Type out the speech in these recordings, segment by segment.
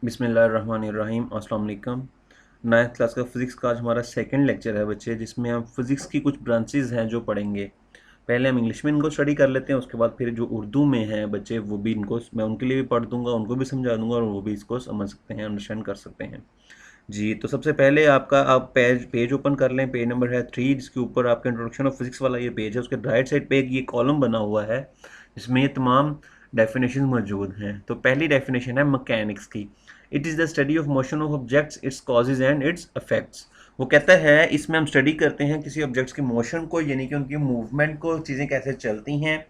बिस्मिल्लाहिर्रहमानिर्रहीम अस्सलाम वालेकुम। 9th क्लास का फ़िज़िक्स का आज हमारा सेकंड लेक्चर है बच्चे, जिसमें हम फ़िज़िक्स की कुछ ब्रांचेस हैं जो पढ़ेंगे। पहले हम इंग्लिश में इनको स्टडी कर लेते हैं, उसके बाद फिर जो उर्दू में हैं बच्चे वो भी इनको मैं उनके लिए भी पढ़ दूंगा, उनको भी समझा दूंगा और वो भी इसको समझ सकते हैं, अंडरस्टैंड कर सकते हैं। जी, तो सबसे पहले आपका आप पेज पेज ओपन कर लें। पेज नंबर है 3, जिसके ऊपर आपका इंट्रोडक्शन ऑफ फिजिक्स वाला ये पेज है। उसके राइट साइड पे एक ये कॉलम बना हुआ है जिसमें ये तमाम डेफिनेशन मौजूद हैं। तो पहली डेफिनेशन है मैकेनिक्स की। It is the study of motion of objects, its causes and it's effects. वो कहता है इसमें हम स्टडी करते हैं किसी ऑब्जेक्ट्स के मोशन को, यानी कि उनकी मूवमेंट को, चीज़ें कैसे चलती हैं,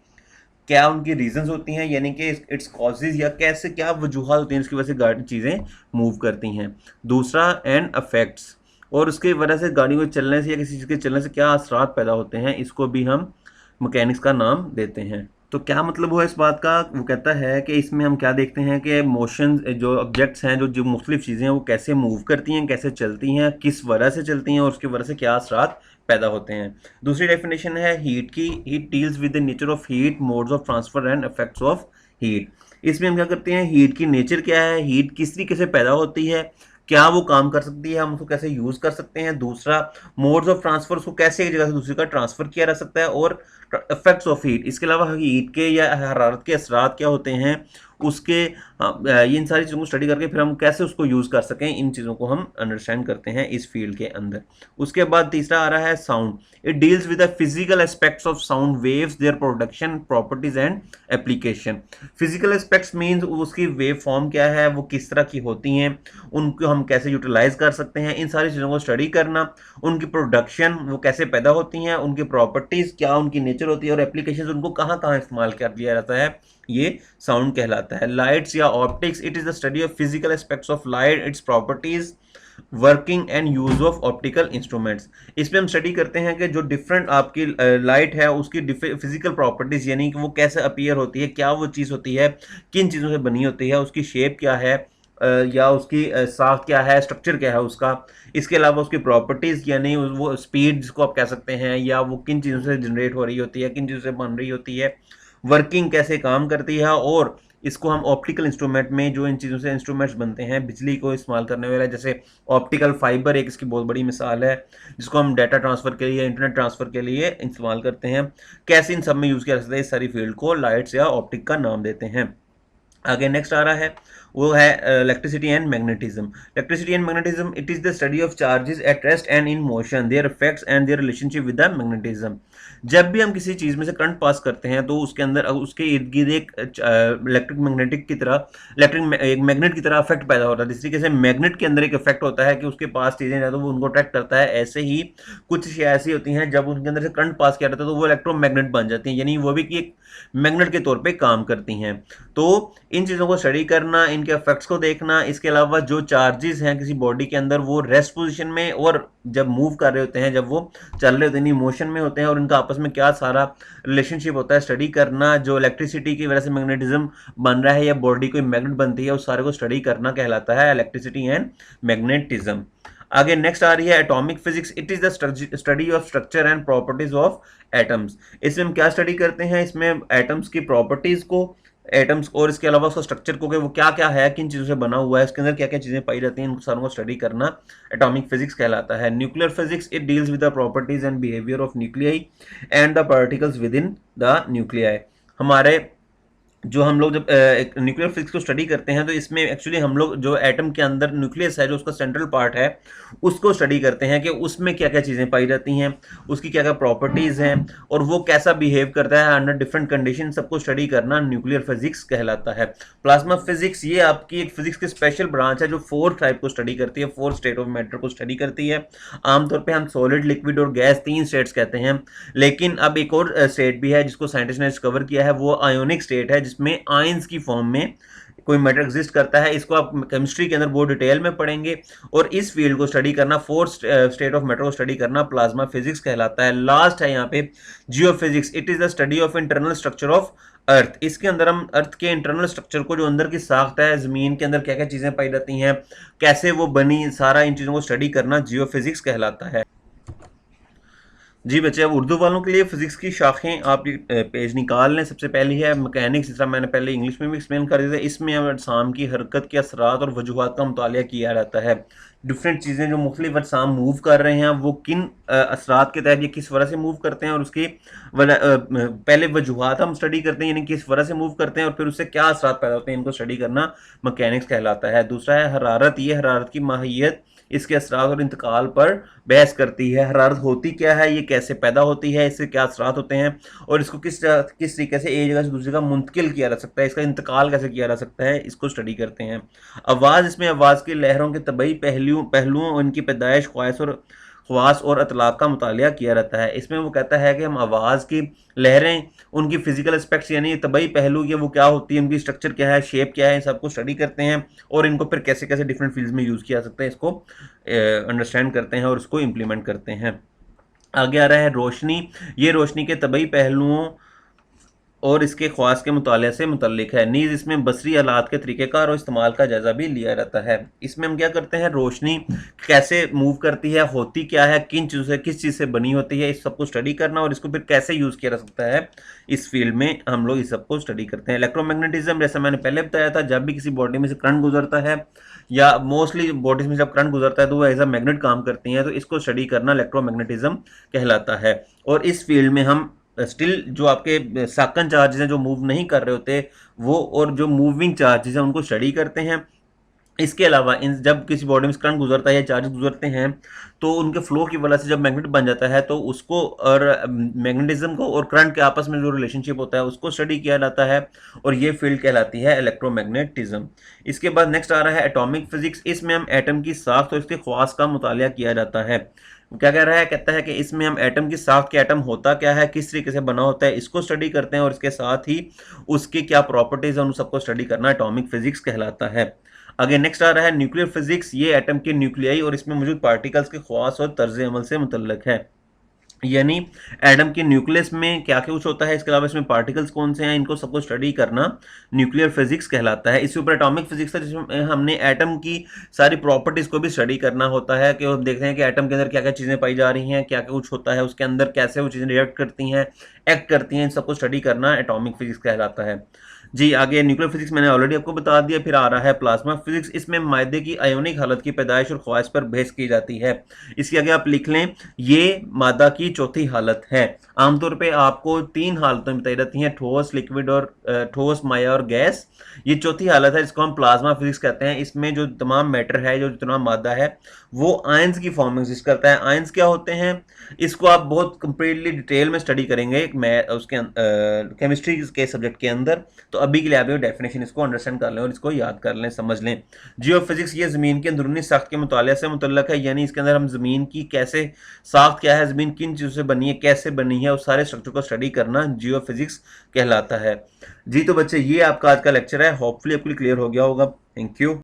क्या उनकी रीजंस होती हैं, यानी कि इट्स कॉजेज या कैसे क्या वजूहत होती हैं जिसकी वजह से गाड़ी चीज़ें मूव करती हैं। दूसरा एंड अफेक्ट्स, और उसके वजह से गाड़ी को चलने से या किसी चीज़ के चलने से क्या असरात पैदा होते हैं, इसको भी हम मैकेनिक्स का नाम देते हैं। तो क्या मतलब हुआ इस बात का? वो कहता है कि इसमें हम क्या देखते हैं कि मोशन, जो ऑब्जेक्ट्स हैं, जो जो मुख्तलिफ चीज़ें हैं वो कैसे मूव करती हैं, कैसे चलती हैं, किस वजह से चलती हैं और उसकी वजह से क्या असरात पैदा होते हैं। दूसरी डेफिनेशन है हीट की। Heat deals with the nature of heat, modes of transfer and effects of heat. इसमें हम क्या करते हैं, हीट की नेचर क्या है, हीट किस तरीके से पैदा होती है, क्या वो काम कर सकती है, हम उसको कैसे यूज कर सकते हैं। दूसरा मोड्स ऑफ ट्रांसफर, उसको कैसे एक जगह से दूसरी का ट्रांसफर किया जा सकता है। और इफेक्ट्स ऑफ हीट, इसके अलावा हीट के या हरारत के असरात क्या होते हैं उसके, ये इन सारी चीज़ों को स्टडी करके फिर हम कैसे उसको यूज़ कर सकें, इन चीज़ों को हम अंडरस्टैंड करते हैं इस फील्ड के अंदर। उसके बाद तीसरा आ रहा है sound. It deals with the physical aspects of sound waves, their production, properties and application. Physical aspects means उसकी वेव फॉर्म क्या है, वो किस तरह की होती हैं, उनको हम कैसे यूटिलाइज कर सकते हैं, इन सारी चीज़ों को स्टडी करना। उनकी प्रोडक्शन, वो कैसे पैदा होती हैं, उनकी प्रॉपर्टीज़ क्या उनकी नेचर होती है, और एप्लीकेशन उनको कहाँ कहाँ इस्तेमाल कर लिया जाता है, ये साउंड कहलाता है। लाइट्स या optics, it is the study of physical aspects of light, it's properties, working and use of optical instruments. इसमें हम स्टडी करते हैं कि जो डिफरेंट आपकी लाइट है उसकी फिजिकल प्रॉपर्टीज, यानी कि वो कैसे अपीयर होती है, क्या वो चीज़ होती है, किन चीज़ों से बनी होती है, उसकी शेप क्या है, या उसकी साख क्या है, स्ट्रक्चर क्या है उसका। इसके अलावा उसकी प्रॉपर्टीज़, यानी वो स्पीड जिसको आप कह सकते हैं, या वो किन चीज़ों से जनरेट हो रही होती है, किन चीज़ों से बन रही होती है, वर्किंग कैसे काम करती है। और इसको हम ऑप्टिकल इंस्ट्रूमेंट में, जो इन चीज़ों से इंस्ट्रूमेंट्स बनते हैं बिजली को इस्तेमाल करने वाला, जैसे ऑप्टिकल फाइबर एक इसकी बहुत बड़ी मिसाल है, जिसको हम डाटा ट्रांसफ़र के लिए, इंटरनेट ट्रांसफ़र के लिए इस्तेमाल करते हैं, कैसे इन सब में यूज़ किया जा सकता है। इस सारी फील्ड को लाइट्स या ऑप्टिक का नाम देते हैं। आगे नेक्स्ट आ रहा है, वो है electricity and magnetism. Electricity and magnetism, it is the study of charges at rest and in motion, there effects and their relationship with the magnetism. जब भी हम किसी चीज़ में से करंट पास करते हैं तो उसके अंदर उसके इर्द गिर्द एक इलेक्ट्रिक मैग्नेटिक की तरह, इलेक्ट्रिक एक मैग्नेट की तरह इफेक्ट पैदा होता है। जिस तरीके से मैग्नेट के अंदर एक इफेक्ट होता है कि उसके पास चीज़ें जाए तो वो उनको अट्रैक्ट करता है, ऐसे ही कुछ चीज़ें ऐसी होती हैं जब उनके अंदर से करंट पास किया जाता है तो वो इलेक्ट्रोमैग्नेट बन जाती हैं, यानी वो भी कि एक मैग्नेट के तौर पर काम करती हैं। तो इन चीज़ों को स्टडी करना, इनके इफेक्ट्स को देखना, इसके अलावा जो चार्जेस हैं किसी बॉडी के अंदर वो रेस्ट पोजीशन में और जब मूव कर रहे होते हैं, जब वो चल रहे होते हैं, मोशन में होते हैं, और इनका आपस में क्या सारा रिलेशनशिप होता है, स्टडी करना। जो इलेक्ट्रिसिटी की वजह से मैग्नेटिज्म बन रहा है या बॉडी कोई मैग्नेट बनती है, उस सारे को स्टडी करना कहलाता है इलेक्ट्रिसिटी एंड मैग्नेटिज्म। आगे नेक्स्ट आ रही है atomic physics. It is the study of structure and properties of atoms. इसमें हम क्या स्टडी करते हैं, इसमें एटम्स की प्रॉपर्टीज को, एटम्स और इसके अलावा उसका स्ट्रक्चर को, कि वो क्या क्या है, किन चीज़ों से बना हुआ है, इसके अंदर क्या क्या चीज़ें पाई जाती हैं, इन सारों को स्टडी करना एटॉमिक फिजिक्स कहलाता है। Nuclear physics, it deals with the properties and behaviour of nuclei and the particles with in the nuclei. हमारे जो हम लोग जब एक न्यूक्लियर फिजिक्स को स्टडी करते हैं तो इसमें एक्चुअली हम लोग जो एटम के अंदर न्यूक्लियस है, जो उसका सेंट्रल पार्ट है, उसको स्टडी करते हैं कि उसमें क्या क्या चीज़ें पाई जाती हैं, उसकी क्या क्या प्रॉपर्टीज़ हैं, और वो कैसा बिहेव करता है अंडर डिफरेंट कंडीशन। सबको स्टडी करना न्यूक्लियर फिजिक्स कहलाता है। प्लाज्मा फिजिक्स, ये आपकी एक फिजिक्स की स्पेशल ब्रांच है जो 4 टाइप को स्टडी करती है, 4 स्टेट ऑफ मैटर को स्टडी करती है। आमतौर पर हम सॉलिड, लिक्विड और गैस 3 स्टेट्स कहते हैं, लेकिन अब एक और स्टेट भी है जिसको साइंटिस्ट ने डिस्कवर किया है, वो आयोनिक स्टेट है, जिसमें आयंस की फॉर्म में कोई मैटर एग्जिस्ट करता है। इसको आप केमिस्ट्री के अंदर बहुत डिटेल में पढ़ेंगे, और इस फील्ड को स्टडी करना, 4 स्टेट ऑफ मैटर को स्टडी करना प्लाज्मा फिजिक्स कहलाता है। लास्ट है यहाँ पे geophysics. It is the study of internal structure of earth. इसके अंदर हम अर्थ के इंटरनल स्ट्रक्चर को, जो अंदर की साख्त है, जमीन के अंदर क्या क्या चीजें पाई जाती हैं, कैसे वो बनी, सारा इन चीजों को स्टडी करना जियोफिजिक्स कहलाता है। जी बच्चे, अब उर्दू वालों के लिए फिजिक्स की शाखें आप पेज निकाल लें। सबसे पहली है मैकेनिक्स, जिस तरह मैंने पहले इंग्लिश में भी एक्सप्लेन कर दिया था। इसमें अब अजसाम की हरकत के असरात और वजूहात का मुतालिया किया जाता है। डिफरेंट चीज़ें जो मुख्तलिफ अजसाम मूव कर रहे हैं वो किन असरात के तहत ये किस वजह से मूव करते हैं, और उसकी पहले वजूहात हम स्टडी करते हैं, यानी किस वजह से मूव करते हैं, और फिर उससे क्या असरात पैदा होते हैं, इनको स्टडी करना मैकेनिक्स कहलाता है। दूसरा है हरारत, ये हरारत की माहियत, इसके असरात और इंतकाल पर बहस करती है। हरारत होती क्या है, ये कैसे पैदा होती है, इससे क्या असरात होते हैं, और इसको किस तरीके से एक जगह से दूसरी जगह मुंतकिल किया जा सकता है, इसका इंतकाल कैसे किया जा सकता है, इसको स्टडी करते हैं। आवाज़, इसमें आवाज़ की लहरों के तबई पहलुओं उनकी पैदाइश, ख्वाहिश और खवास और अतलाक का मुतालिया किया रहता है। इसमें वो कहता है कि हम आवाज़ की लहरें, उनकी फिजिकल एस्पेक्ट्स यानी तबई पहलू ये वो क्या होती है, उनकी स्ट्रक्चर क्या है, शेप क्या है, इन सबको स्टडी करते हैं, और इनको फिर कैसे कैसे डिफरेंट फील्ड्स में यूज़ किया जा सकता है, इसको अंडरस्टैंड करते हैं और उसको इम्प्लीमेंट करते हैं। आगे आ रहा है रोशनी। ये रोशनी के तबई पहलुओं और इसके ख्वास के मुताले से मुतल्लिक है। नीज़ इसमें बसरी आलात के तरीक़ेकार और इस्तेमाल का जायज़ा भी लिया जाता है। इसमें हम क्या करते हैं, रोशनी कैसे मूव करती है, होती क्या है, किन चीज़ों से, किस चीज़ से बनी होती है, इस सबको स्टडी करना, और इसको फिर कैसे यूज़ किया जा सकता है, इस फील्ड में हम लोग इस सबको स्टडी करते हैं। इलेक्ट्रोमैग्नेटिज्म, जैसा मैंने पहले बताया था, जब भी किसी बॉडी में से करंट गुजरता है, या मोस्टली बॉडीज में जब करंट गुजरता है तो वो एज अ मैग्नेट काम करती हैं, तो इसको स्टडी करना इलेक्ट्रोमैग्नेटिज्म कहलाता है। और इस फील्ड में हम स्टिल जो आपके साकन चार्जेस हैं जो मूव नहीं कर रहे होते वो, और जो मूविंग चार्जेस हैं उनको स्टडी करते हैं। इसके अलावा इन जब किसी बॉडी में करंट गुजरता है या चार्जेस गुजरते हैं तो उनके फ्लो की वजह से जब मैग्नेट बन जाता है तो उसको, और मैग्नेटिज्म को और करंट के आपस में जो रिलेशनशिप होता है उसको स्टडी किया जाता है, और ये फील्ड कहलाती है इलेक्ट्रोमैग्नेटिज्म। इसके बाद नेक्स्ट आ रहा है एटॉमिक फिजिक्स। इसमें हम एटम की साख्त और इसके ख्वास का मुतालिया किया जाता है। क्या कह रहा है, कहता है कि इसमें हम एटम की साख्त के एटम होता क्या है, किस तरीके से बना होता है, इसको स्टडी करते हैं, और इसके साथ ही उसकी क्या प्रॉपर्टीज है उन सबको स्टडी करना एटॉमिक फिजिक्स कहलाता है। आगे नेक्स्ट आ रहा है न्यूक्लियर फिजिक्स। ये एटम के न्यूक्लियाई और इसमें मौजूद पार्टिकल्स के ख्वास और तर्ज अमल से मुतल्लक है, यानी एटम के न्यूक्लियस में क्या कुछ होता है, इसके अलावा इसमें पार्टिकल्स कौन से हैं, इनको सबको स्टडी करना न्यूक्लियर फिजिक्स कहलाता है। इसके ऊपर एटॉमिक फिजिक्स है जिसमें हमने एटम की सारी प्रॉपर्टीज को भी स्टडी करना होता है, कि हम देखते हैं कि एटम के अंदर क्या क्या चीज़ें पाई जा रही हैं, क्या क्या कुछ होता है उसके अंदर, कैसे वो चीज़ें रिएक्ट करती हैं, एक्ट करती हैं, इन सबको स्टडी करना एटॉमिक फिजिक्स कहलाता है। जी आगे न्यूक्लियर फिजिक्स मैंने ऑलरेडी आपको बता दिया। फिर आ रहा है प्लाज्मा फिजिक्स। इसमें मादे की आयोनिक हालत की पैदाइश और ख्वाहिश पर बहस की जाती है। इसके आगे आप लिख लें, ये मादा की चौथी हालत है। आमतौर पे आपको तीन हालतें बताई जाती हैं, ठोस, लिक्विड और ठोस, माया और गैस। ये चौथी हालत है जिसको हम प्लाज्मा फिजिक्स कहते हैं। इसमें जो तमाम मैटर है, जो तमाम मादा है, वो आयंस की फॉर्म में एग्जिस्ट करता है। आयंस क्या होते हैं, इसको आप बहुत कंप्लीटली डिटेल में स्टडी करेंगे उसके केमिस्ट्री के सब्जेक्ट के अंदर। तो अभी के लिए आप डेफिनेशन इसको अंडरस्टैंड कर लें और इसको याद कर लें, समझ लें। जियो फिजिक्स ये ज़मीन के अंदरूनी साख्त के मुताले से मुतल्लक है, यानी इसके अंदर हम ज़मीन की कैसे साख्त क्या है, ज़मीन किन चीज़ों से बनी है, कैसे बनी है, उस सारे स्ट्रक्चर को स्टडी करना जियो फिजिक्स कहलाता है। जी तो बच्चे, ये आपका आज का लेक्चर है, होपफुली आपको क्लियर हो गया होगा। Thank you.